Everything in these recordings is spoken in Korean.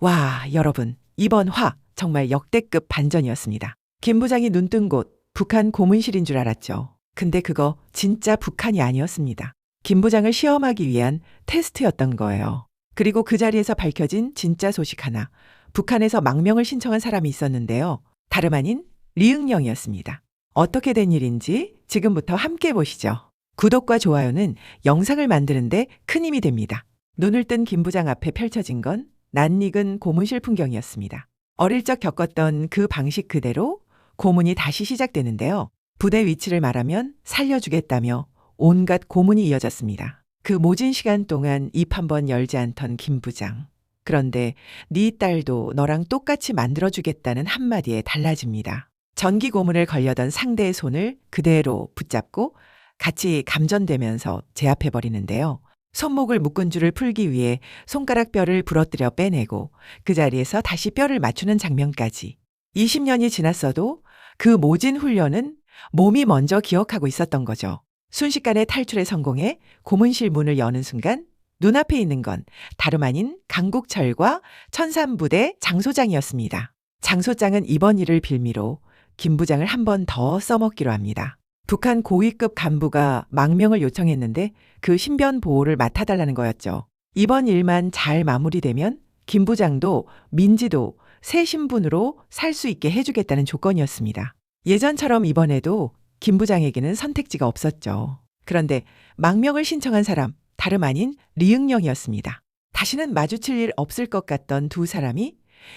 와, 여러분, 이번 화 정말 역대급 반전이었습니다. 김 부장이 눈뜬 곳 북한 고문실인 줄 알았죠. 근데 그거 진짜 북한이 아니었습니다. 김 부장을 시험하기 위한 테스트였던 거예요. 그리고 그 자리에서 밝혀진 진짜 소식 하나. 북한에서 망명을 신청한 사람이 있었는데요. 다름 아닌 리응령이었습니다. 어떻게 된 일인지 지금부터 함께 보시죠. 구독과 좋아요는 영상을 만드는데 큰 힘이 됩니다. 눈을 뜬 김 부장 앞에 펼쳐진 건 낯익은 고문실 풍경이었습니다. 어릴 적 겪었던 그 방식 그대로 고문이 다시 시작되는데요. 부대 위치를 말하면 살려주겠다며 온갖 고문이 이어졌습니다. 그 모진 시간 동안 입 한 번 열지 않던 김 부장. 그런데 네 딸도 너랑 똑같이 만들어주겠다는 한마디에 달라집니다. 전기 고문을 걸려던 상대의 손을 그대로 붙잡고 같이 감전되면서 제압해버리는데요. 손목을 묶은 줄을 풀기 위해 손가락 뼈를 부러뜨려 빼내고 그 자리에서 다시 뼈를 맞추는 장면까지. 20년이 지났어도 그 모진 훈련은 몸이 먼저 기억하고 있었던 거죠. 순식간에 탈출에 성공해 고문실 문을 여는 순간 눈앞에 있는 건 다름 아닌 강국철과 천산부대 장소장이었습니다. 장소장은 이번 일을 빌미로 김 부장을 한 번 더 써먹기로 합니다. 북한 고위급 간부가 망명을 요청했는데 그 신변 보호를 맡아달라는 거였죠. 이번 일만 잘 마무리되면 김 부장도 민지도 새 신분으로 살 수 있게 해주겠다는 조건이었습니다. 예전처럼 이번에도 김 부장에게는 선택지가 없었죠. 그런데 망명을 신청한 사람 다름 아닌 리응령이었습니다. 다시는 마주칠 일 없을 것 같던 두 사람이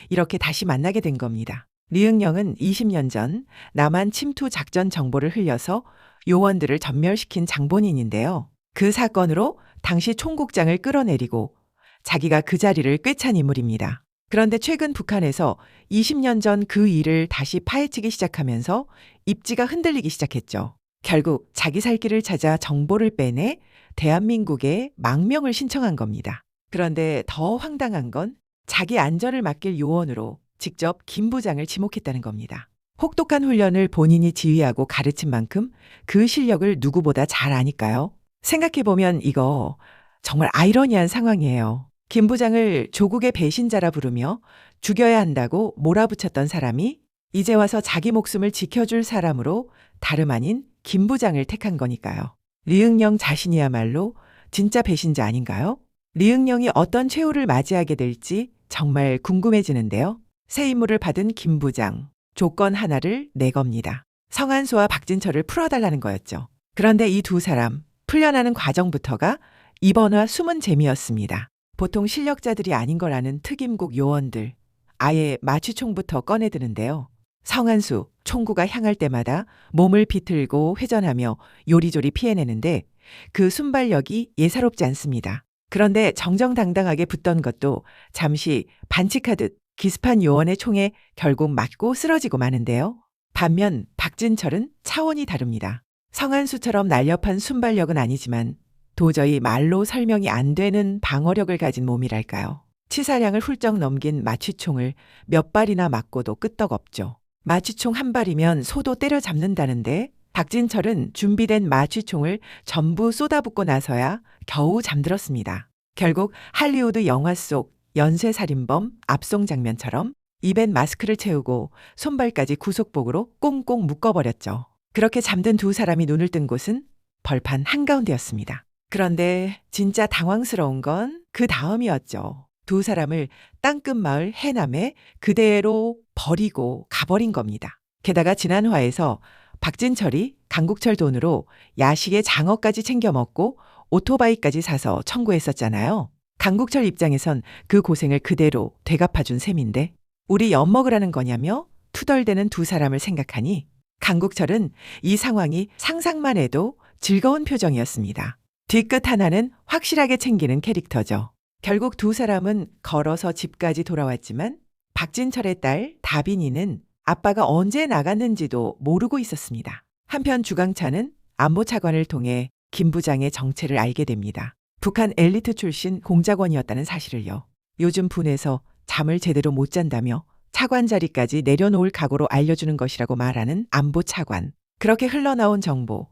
이렇게 다시 만나게 된 겁니다. 리응령은 20년 전 남한 침투 작전 정보를 흘려서 요원들을 전멸시킨 장본인인데요. 그 사건으로 당시 총국장을 끌어내리고 자기가 그 자리를 꿰찬 인물입니다. 그런데 최근 북한에서 20년 전 그 일을 다시 파헤치기 시작하면서 입지가 흔들리기 시작했죠. 결국 자기 살 길을 찾아 정보를 빼내 대한민국에 망명을 신청한 겁니다. 그런데 더 황당한 건 자기 안전을 맡길 요원으로 직접 김 부장을 지목했다는 겁니다. 혹독한 훈련을 본인이 지휘하고 가르친 만큼 그 실력을 누구보다 잘 아니까요. 생각해보면 이거 정말 아이러니한 상황이에요. 김 부장을 조국의 배신자라 부르며 죽여야 한다고 몰아붙였던 사람이 이제 와서 자기 목숨을 지켜줄 사람으로 다름 아닌 김 부장을 택한 거니까요. 리응령 자신이야말로 진짜 배신자 아닌가요? 리응령이 어떤 최후를 맞이하게 될지 정말 궁금해지는데요. 새 임무를 받은 김 부장, 조건 하나를 내겁니다. 성한수와 박진철을 풀어달라는 거였죠. 그런데 이 두 사람, 풀려나는 과정부터가 이번화 숨은 재미였습니다. 보통 실력자들이 아닌 걸 아는 특임국 요원들, 아예 마취총부터 꺼내드는데요. 성한수, 총구가 향할 때마다 몸을 비틀고 회전하며 요리조리 피해내는데 그 순발력이 예사롭지 않습니다. 그런데 정정당당하게 붙던 것도 잠시 반칙하듯 기습한 요원의 총에 결국 맞고 쓰러지고 마는데요. 반면 박진철은 차원이 다릅니다. 성한수처럼 날렵한 순발력은 아니지만 도저히 말로 설명이 안 되는 방어력을 가진 몸이랄까요. 치사량을 훌쩍 넘긴 마취총을 몇 발이나 맞고도 끄떡없죠. 마취총 한 발이면 소도 때려잡는다는데 박진철은 준비된 마취총을 전부 쏟아붓고 나서야 겨우 잠들었습니다. 결국 할리우드 영화 속 연쇄살인범 압송 장면처럼 입엔 마스크를 채우고 손발까지 구속복으로 꽁꽁 묶어버렸죠. 그렇게 잠든 두 사람이 눈을 뜬 곳은 벌판 한가운데였습니다. 그런데 진짜 당황스러운 건 그 다음이었죠. 두 사람을 땅끝 마을 해남에 그대로 버리고 가버린 겁니다. 게다가 지난 화에서 박진철이 강국철 돈으로 야식에 장어까지 챙겨 먹고 오토바이까지 사서 청구했었잖아요. 강국철 입장에선 그 고생을 그대로 되갚아준 셈인데 우리 엿먹으라는 거냐며 투덜대는 두 사람을 생각하니 강국철은 이 상황이 상상만 해도 즐거운 표정이었습니다. 뒤끝 하나는 확실하게 챙기는 캐릭터죠. 결국 두 사람은 걸어서 집까지 돌아왔지만 박진철의 딸 다빈이는 아빠가 언제 나갔는지도 모르고 있었습니다. 한편 주강찬은 안보차관을 통해 김 부장의 정체를 알게 됩니다. 북한 엘리트 출신 공작원이었다는 사실을요. 요즘 분해서 잠을 제대로 못 잔다며 차관 자리까지 내려놓을 각오로 알려주는 것이라고 말하는 안보차관. 그렇게 흘러나온 정보,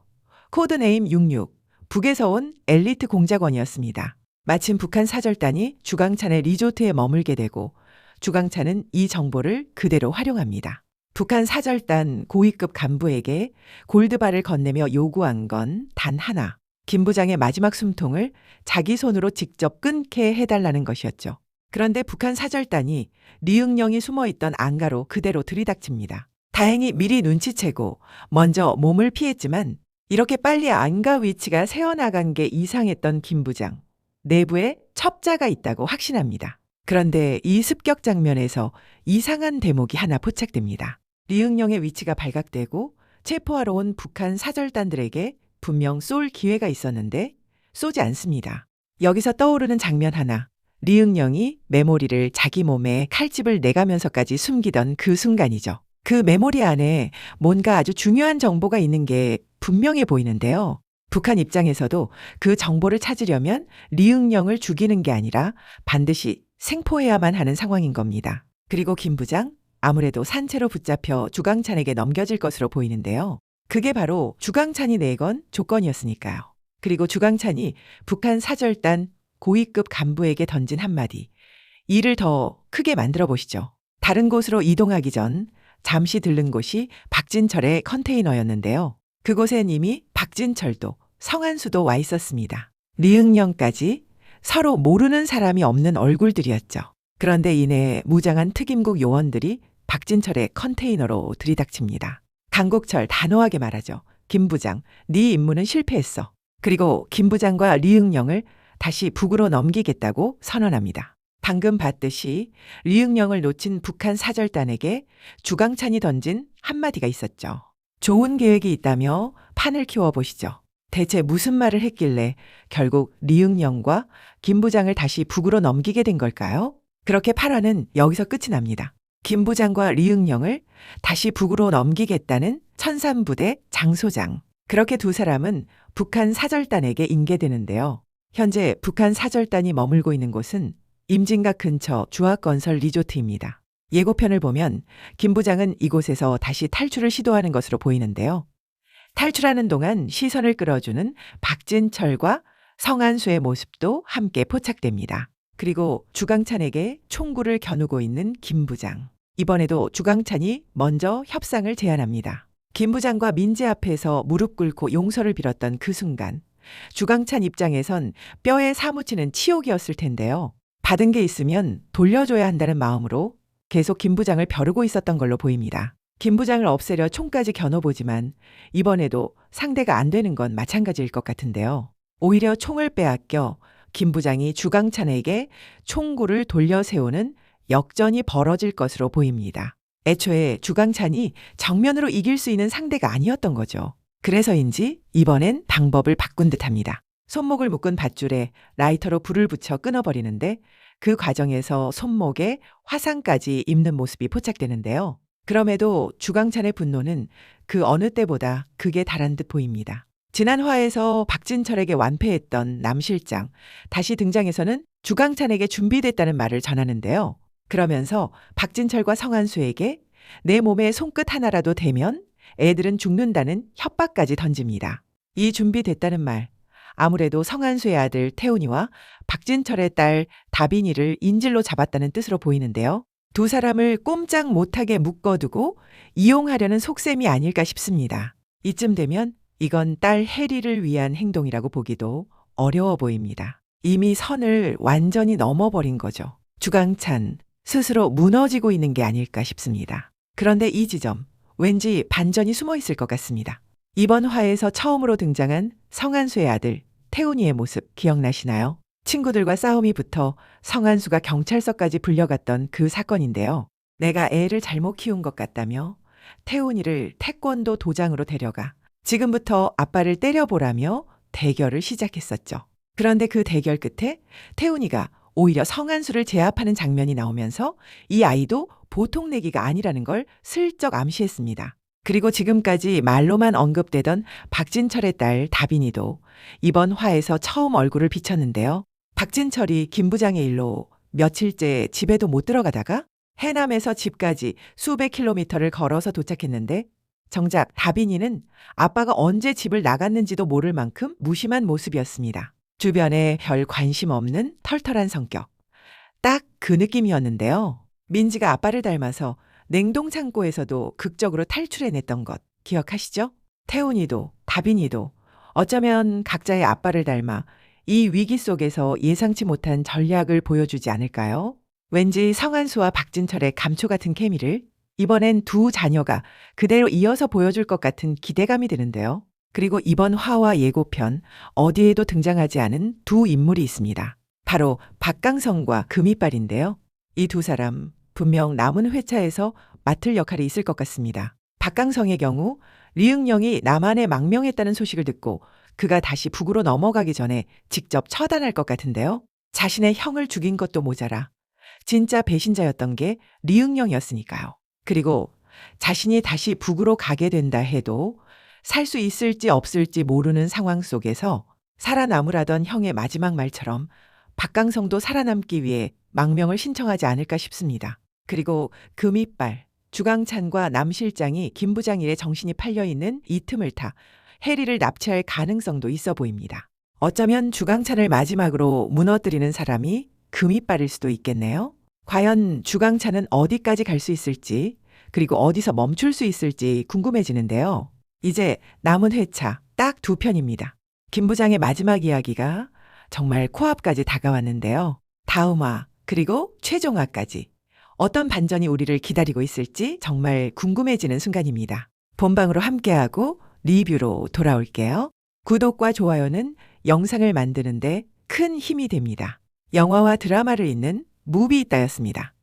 코드네임 66, 북에서 온 엘리트 공작원이었습니다. 마침 북한 사절단이 주강찬의 리조트에 머물게 되고 주강찬은 이 정보를 그대로 활용합니다. 북한 사절단 고위급 간부에게 골드바를 건네며 요구한 건 단 하나. 김 부장의 마지막 숨통을 자기 손으로 직접 끊게 해달라는 것이었죠. 그런데 북한 사절단이 리응령이 숨어있던 안가로 그대로 들이닥칩니다. 다행히 미리 눈치채고 먼저 몸을 피했지만 이렇게 빨리 안가 위치가 새어나간 게 이상했던 김 부장. 내부에 첩자가 있다고 확신합니다. 그런데 이 습격 장면에서 이상한 대목이 하나 포착됩니다. 리응령의 위치가 발각되고 체포하러 온 북한 사절단들에게 분명 쏠 기회가 있었는데 쏘지 않습니다. 여기서 떠오르는 장면 하나. 리응령이 메모리를 자기 몸에 칼집을 내가면서까지 숨기던 그 순간이죠. 그 메모리 안에 뭔가 아주 중요한 정보가 있는 게 분명해 보이는데요. 북한 입장에서도 그 정보를 찾으려면 리응령을 죽이는 게 아니라 반드시 생포해야만 하는 상황인 겁니다. 그리고 김 부장, 아무래도 산채로 붙잡혀 주강찬에게 넘겨질 것으로 보이는데요. 그게 바로 주강찬이 내건 조건이었으니까요. 그리고 주강찬이 북한 사절단 고위급 간부에게 던진 한마디. 이를 더 크게 만들어 보시죠. 다른 곳으로 이동하기 전 잠시 들른 곳이 박진철의 컨테이너였는데요. 그곳엔 이미 박진철도 성한수도 와 있었습니다. 리응령까지 서로 모르는 사람이 없는 얼굴들이었죠. 그런데 이내 무장한 특임국 요원들이 박진철의 컨테이너로 들이닥칩니다. 강국철 단호하게 말하죠. 김 부장, 네 임무는 실패했어. 그리고 김 부장과 리응령을 다시 북으로 넘기겠다고 선언합니다. 방금 봤듯이 리응령을 놓친 북한 사절단에게 주강찬이 던진 한마디가 있었죠. 좋은 계획이 있다며 판을 키워보시죠. 대체 무슨 말을 했길래 결국 리응령과 김 부장을 다시 북으로 넘기게 된 걸까요? 그렇게 8화는 여기서 끝이 납니다. 김 부장과 리응령을 다시 북으로 넘기겠다는 천산부대 장소장. 그렇게 두 사람은 북한 사절단에게 인계되는데요. 현재 북한 사절단이 머물고 있는 곳은 임진각 근처 주학건설 리조트입니다. 예고편을 보면 김 부장은 이곳에서 다시 탈출을 시도하는 것으로 보이는데요. 탈출하는 동안 시선을 끌어주는 박진철과 성한수의 모습도 함께 포착됩니다. 그리고 주강찬에게 총구를 겨누고 있는 김 부장. 이번에도 주강찬이 먼저 협상을 제안합니다. 김 부장과 민재 앞에서 무릎 꿇고 용서를 빌었던 그 순간 주강찬 입장에선 뼈에 사무치는 치욕이었을 텐데요. 받은 게 있으면 돌려줘야 한다는 마음으로 계속 김 부장을 벼르고 있었던 걸로 보입니다. 김 부장을 없애려 총까지 겨눠보지만 이번에도 상대가 안 되는 건 마찬가지일 것 같은데요. 오히려 총을 빼앗겨 김 부장이 주강찬에게 총구를 돌려 세우는 역전이 벌어질 것으로 보입니다. 애초에 주강찬이 정면으로 이길 수 있는 상대가 아니었던 거죠. 그래서인지 이번엔 방법을 바꾼 듯합니다. 손목을 묶은 밧줄에 라이터로 불을 붙여 끊어버리는데 그 과정에서 손목에 화상까지 입는 모습이 포착되는데요. 그럼에도 주강찬의 분노는 그 어느 때보다 극에 달한 듯 보입니다. 지난 화에서 박진철에게 완패했던 남 실장, 다시 등장해서는 주강찬에게 준비됐다는 말을 전하는데요. 그러면서 박진철과 성한수에게 내 몸에 손끝 하나라도 대면 애들은 죽는다는 협박까지 던집니다. 이 준비됐다는 말, 아무래도 성한수의 아들 태훈이와 박진철의 딸 다빈이를 인질로 잡았다는 뜻으로 보이는데요. 두 사람을 꼼짝 못하게 묶어두고 이용하려는 속셈이 아닐까 싶습니다. 이쯤 되면 이건 딸 혜리를 위한 행동이라고 보기도 어려워 보입니다. 이미 선을 완전히 넘어버린 거죠. 주강찬 스스로 무너지고 있는 게 아닐까 싶습니다. 그런데 이 지점 왠지 반전이 숨어 있을 것 같습니다. 이번 화에서 처음으로 등장한 성한수의 아들 태훈이의 모습 기억나시나요? 친구들과 싸움이 붙어 성한수가 경찰서까지 불려갔던 그 사건인데요. 내가 애를 잘못 키운 것 같다며 태훈이를 태권도 도장으로 데려가 지금부터 아빠를 때려보라며 대결을 시작했었죠. 그런데 그 대결 끝에 태훈이가 오히려 성한수를 제압하는 장면이 나오면서 이 아이도 보통 내기가 아니라는 걸 슬쩍 암시했습니다. 그리고 지금까지 말로만 언급되던 박진철의 딸 다빈이도 이번 화에서 처음 얼굴을 비쳤는데요. 박진철이 김 부장의 일로 며칠째 집에도 못 들어가다가 해남에서 집까지 수백 킬로미터를 걸어서 도착했는데 정작 다빈이는 아빠가 언제 집을 나갔는지도 모를 만큼 무심한 모습이었습니다. 주변에 별 관심 없는 털털한 성격. 딱 그 느낌이었는데요. 민지가 아빠를 닮아서 냉동 창고에서도 극적으로 탈출해냈던 것 기억하시죠? 태훈이도 다빈이도 어쩌면 각자의 아빠를 닮아 이 위기 속에서 예상치 못한 전략을 보여주지 않을까요? 왠지 성한수와 박진철의 감초 같은 케미를 이번엔 두 자녀가 그대로 이어서 보여줄 것 같은 기대감이 드는데요. 그리고 이번 화와 예고편 어디에도 등장하지 않은 두 인물이 있습니다. 바로 박강성과 금이빨인데요. 이 두 사람 분명 남은 회차에서 맡을 역할이 있을 것 같습니다. 박강성의 경우 리응령이 남한에 망명했다는 소식을 듣고 그가 다시 북으로 넘어가기 전에 직접 처단할 것 같은데요. 자신의 형을 죽인 것도 모자라 진짜 배신자였던 게 리응령이었으니까요. 그리고 자신이 다시 북으로 가게 된다 해도 살 수 있을지 없을지 모르는 상황 속에서 살아남으라던 형의 마지막 말처럼 박강성도 살아남기 위해 망명을 신청하지 않을까 싶습니다. 그리고 금이빨, 주강찬과 남 실장이 김 부장 일에 정신이 팔려있는 이 틈을 타 해리를 납치할 가능성도 있어 보입니다. 어쩌면 주강찬을 마지막으로 무너뜨리는 사람이 금이빨일 수도 있겠네요. 과연 주강찬은 어디까지 갈 수 있을지 그리고 어디서 멈출 수 있을지 궁금해지는데요. 이제 남은 회차 딱 두 편입니다. 김 부장의 마지막 이야기가 정말 코앞까지 다가왔는데요. 다음화 그리고 최종화까지 어떤 반전이 우리를 기다리고 있을지 정말 궁금해지는 순간입니다. 본방으로 함께하고 리뷰로 돌아올게요. 구독과 좋아요는 영상을 만드는데 큰 힘이 됩니다. 영화와 드라마를 잇는 무비있다였습니다.